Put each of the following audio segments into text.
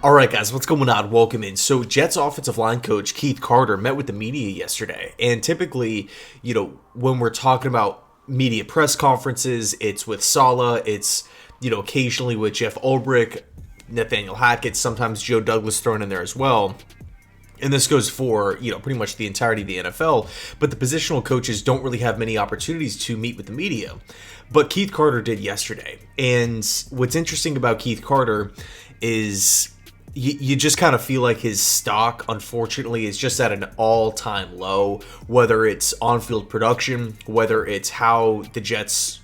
All right, guys, what's going on? Welcome in. So, Jets offensive line coach Keith Carter met with the media yesterday. And typically, when we're talking about media press conferences, it's with Saleh, it's, occasionally with Jeff Ulbrich, Nathaniel Hackett, sometimes Joe Douglas thrown in there as well. And this goes for, pretty much the entirety of the NFL. But the positional coaches don't really have many opportunities to meet with the media. But Keith Carter did yesterday. And what's interesting about Keith Carter is you just kind of feel like his stock, unfortunately, is just at an all-time low, whether it's on-field production, whether it's how the Jets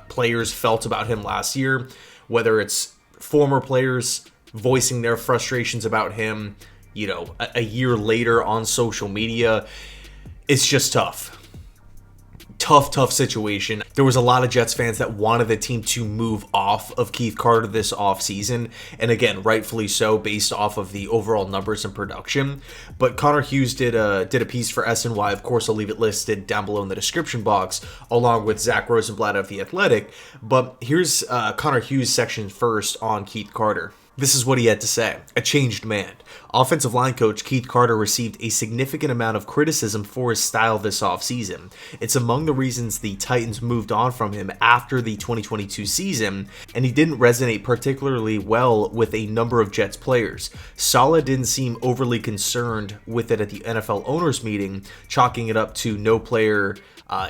players felt about him last year, whether it's former players voicing their frustrations about him, a year later on social media. It's just tough. Tough situation. There was a lot of Jets fans that wanted the team to move off of Keith Carter this offseason, and again, rightfully so, based off of the overall numbers and production. But Connor Hughes did a piece for SNY. Of course, I'll leave it listed down below in the description box, along with Zach Rosenblatt of The Athletic. But here's Connor Hughes' section first on Keith Carter. This is what he had to say. A changed man. Offensive line coach Keith Carter received a significant amount of criticism for his style this offseason. It's among the reasons the Titans moved on from him after the 2022 season, and he didn't resonate particularly well with a number of Jets players. Saleh didn't seem overly concerned with it at the NFL owners meeting, chalking it up to no player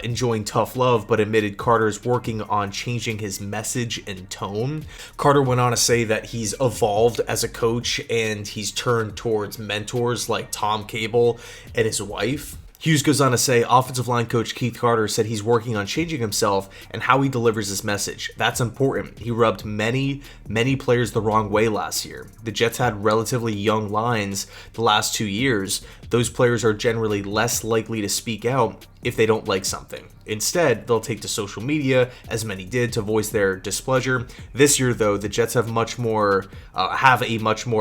enjoying tough love, but admitted Carter's working on changing his message and tone. Carter went on to say that he's evolved as a coach and he's turned towards mentors like Tom Cable and his wife. Hughes goes on to say, offensive line coach Keith Carter said he's working on changing himself and how he delivers his message. That's important. He rubbed many players the wrong way last year. The Jets had relatively young lines the last 2 years. Those players are generally less likely to speak out if they don't like something. Instead, they'll take to social media, as many did, to voice their displeasure. This year, though, the Jets have a much more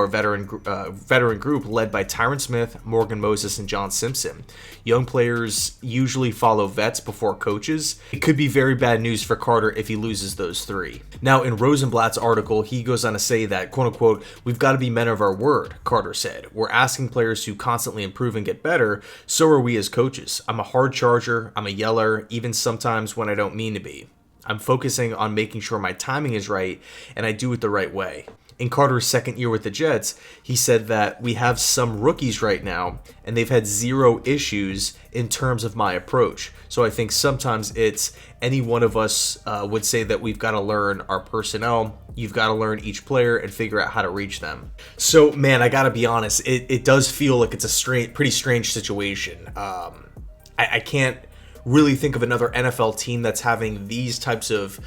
veteran group led by Tyron Smith, Morgan Moses, and John Simpson. Young players usually follow vets before coaches. It could be very bad news for Carter if he loses those three. Now, in Rosenblatt's article, he goes on to say that, quote unquote, we've got to be men of our word, Carter said. We're asking players to constantly improve and get better. So are we as coaches. I'm a hard charger. I'm a yeller, even sometimes when I don't mean to be. I'm focusing on making sure my timing is right and I do it the right way. In Carter's second year with the Jets, he said that we have some rookies right now and they've had zero issues in terms of my approach. So I think sometimes it's any one of us would say that we've got to learn our personnel. You've got to learn each player and figure out how to reach them. So, man, I got to be honest. It does feel like it's a pretty strange situation. I can't really think of another NFL team that's having these types of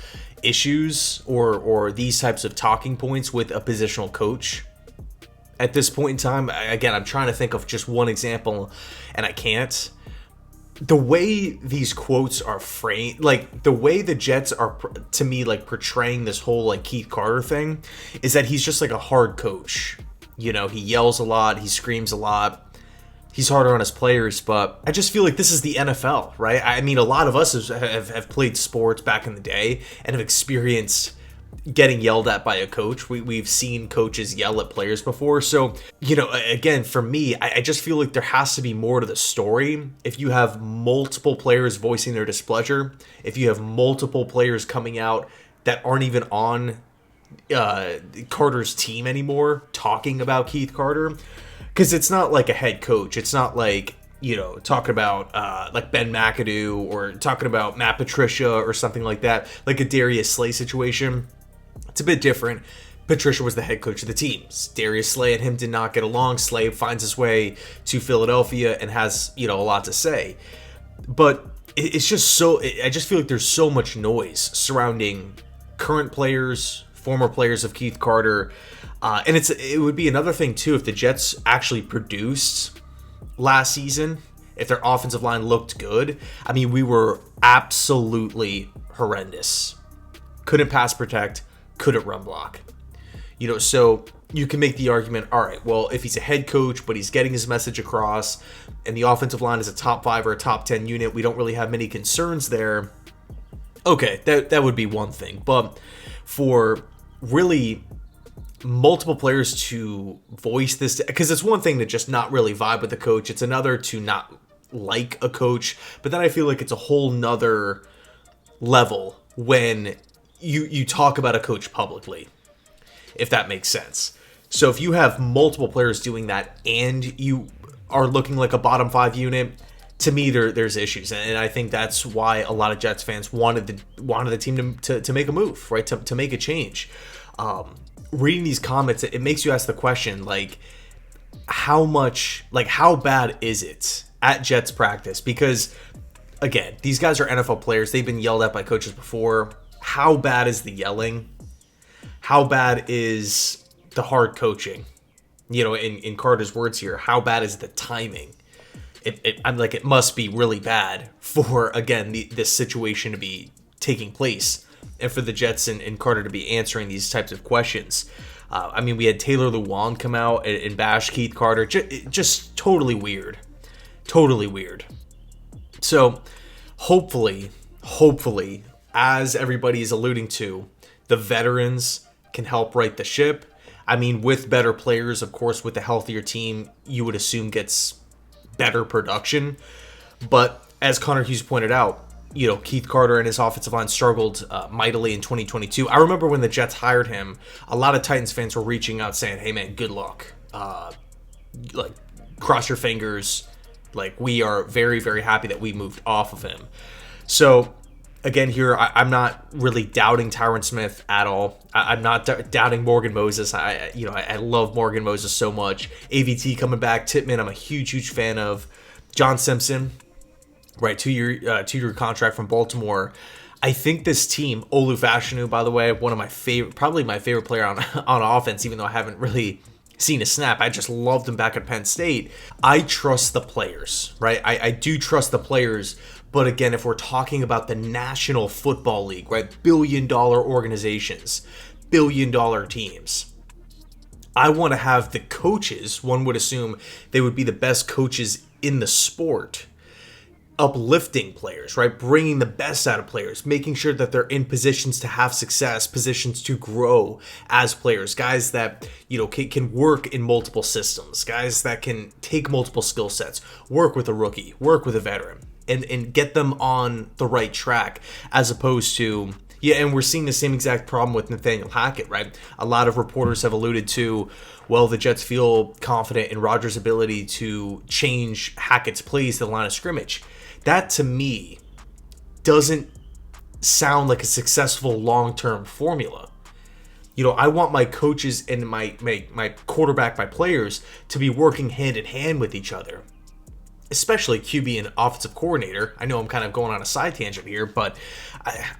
issues or these types of talking points with a positional coach at this point in time. Again, I'm trying to think of just one example and I can't. The way these quotes are framed, like the way the Jets are, to me, like portraying this whole like Keith Carter thing, is that he's just like a hard coach. He yells a lot, he screams a lot. He's harder on his players, but I just feel like this is the NFL, right? I mean, a lot of us have played sports back in the day and have experienced getting yelled at by a coach. We've seen coaches yell at players before. So, again, for me, I just feel like there has to be more to the story. If you have multiple players voicing their displeasure, if you have multiple players coming out that aren't even on Carter's team anymore talking about Keith Carter, because it's not like a head coach. It's not like, talking about like Ben McAdoo or talking about Matt Patricia or something like that, like a Darius Slay situation. It's a bit different. Patricia was the head coach of the team. Darius Slay and him did not get along. Slay finds his way to Philadelphia and has, a lot to say. But it's just I just feel like there's so much noise surrounding current players, former players of Keith Carter. And it would be another thing, too, if the Jets actually produced last season, if their offensive line looked good. I mean, we were absolutely horrendous. Couldn't pass protect, couldn't run block. So you can make the argument, all right, well, if he's a head coach, but he's getting his message across, and the offensive line is a top 5 or a top 10 unit, we don't really have many concerns there. Okay, that would be one thing. But for really multiple players to voice this, because it's one thing to just not really vibe with the coach. It's another to not like a coach. But then I feel like it's a whole nother level when you talk about a coach publicly, if that makes sense. So if you have multiple players doing that and you are looking like a bottom 5 unit, to me there's issues, and I think that's why a lot of Jets fans wanted the team to make a move, right? To make a change. Reading these comments, it makes you ask the question, like, how bad is it at Jets practice? Because again, these guys are NFL players. They've been yelled at by coaches before. How bad is the yelling? How bad is the hard coaching? You know, in Carter's words here, how bad is the timing? I'm like, it must be really bad for, again, this situation to be taking place and for the Jets and Carter to be answering these types of questions. I mean, we had Taylor Lewan come out and bash Keith Carter. Just totally weird. Totally weird. So hopefully, as everybody is alluding to, the veterans can help right the ship. I mean, with better players, of course, with a healthier team, you would assume gets better production. But as Connor Hughes pointed out, you know, Keith Carter and his offensive line struggled mightily in 2022. I remember when the Jets hired him, a lot of Titans fans were reaching out saying, hey man, good luck. Like, cross your fingers. Like, we are very, very happy that we moved off of him. So again, here, I'm not really doubting Tyron Smith at all. I'm not doubting Morgan Moses. I love Morgan Moses so much. AVT coming back. Tippmann, I'm a huge fan of. John Simpson, right, two-year contract from Baltimore. I think this team, Olu Fashanu, by the way, one of my favorite, probably my favorite player on offense, even though I haven't really seen a snap. I just loved him back at Penn State. I trust the players, right? I do trust the players. But again, if we're talking about the National Football League, right, billion-dollar organizations, billion-dollar teams, I want to have the coaches, one would assume they would be the best coaches in the sport, uplifting players, right, bringing the best out of players, making sure that they're in positions to have success, positions to grow as players, guys that, you know, can work in multiple systems, guys that can take multiple skill sets, work with a rookie, work with a veteran, and get them on the right track, as opposed to, yeah, and we're seeing the same exact problem with Nathaniel Hackett, right? A lot of reporters have alluded to, well, the Jets feel confident in Rodgers' ability to change Hackett's plays to the line of scrimmage. That, to me, doesn't sound like a successful long-term formula. You know, I want my coaches and my quarterback, my players, to be working hand in hand with each other. Especially QB and offensive coordinator. I know I'm kind of going on a side tangent here, but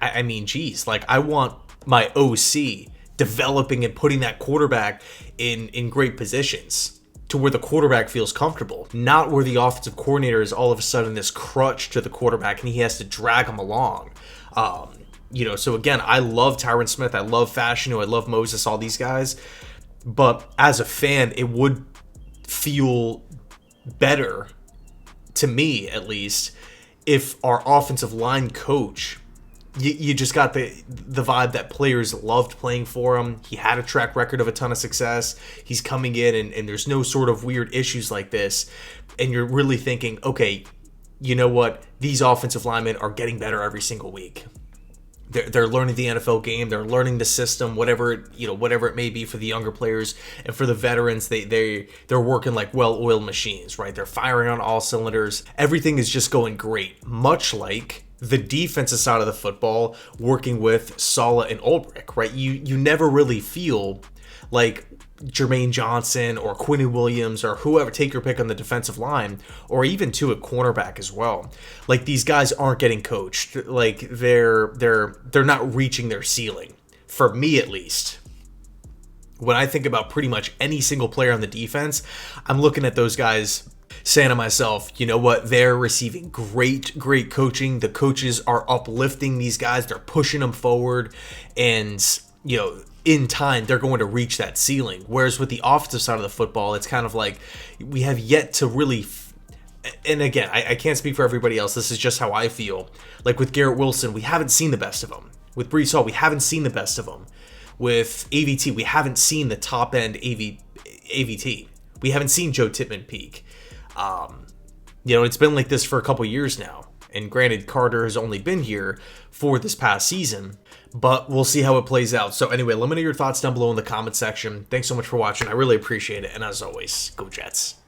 I mean, geez, like, I want my OC developing and putting that quarterback in great positions to where the quarterback feels comfortable, not where the offensive coordinator is all of a sudden this crutch to the quarterback and he has to drag him along. You know, so again, I love Tyron Smith, I love Fashanu, I love Moses, all these guys, but as a fan, it would feel better, to me at least, if our offensive line coach, you just got the vibe that players loved playing for him. He had a track record of a ton of success. He's coming in and there's no sort of weird issues like this. And you're really thinking, okay, you know what? These offensive linemen are getting better every single week. They're learning the NFL game. They're learning the system, whatever it may be for the younger players, and for the veterans, they're working like well-oiled machines, right? They're firing on all cylinders. Everything is just going great, much like the defensive side of the football working with Saleh and Ulbrich, right? You never really feel like Jermaine Johnson or Quinny Williams or whoever, take your pick on the defensive line, or even to a cornerback as well. Like, these guys aren't getting coached. Like, they're not reaching their ceiling, for me at least. When I think about pretty much any single player on the defense, I'm looking at those guys saying to myself, you know what, they're receiving great coaching. The coaches are uplifting these guys. They're pushing them forward, and, you know, in time, they're going to reach that ceiling. Whereas with the offensive side of the football, it's kind of like we have yet to really... And again, I can't speak for everybody else. This is just how I feel. Like with Garrett Wilson, we haven't seen the best of him. With Breece Hall, we haven't seen the best of him. with AVT, we haven't seen the top end AVT. We haven't seen Joe Tippmann peak. It's been like this for a couple years now. And granted, Carter has only been here for this past season, but we'll see how it plays out. So anyway, let me know your thoughts down below in the comment section. Thanks so much for watching. I really appreciate it. And as always, go Jets.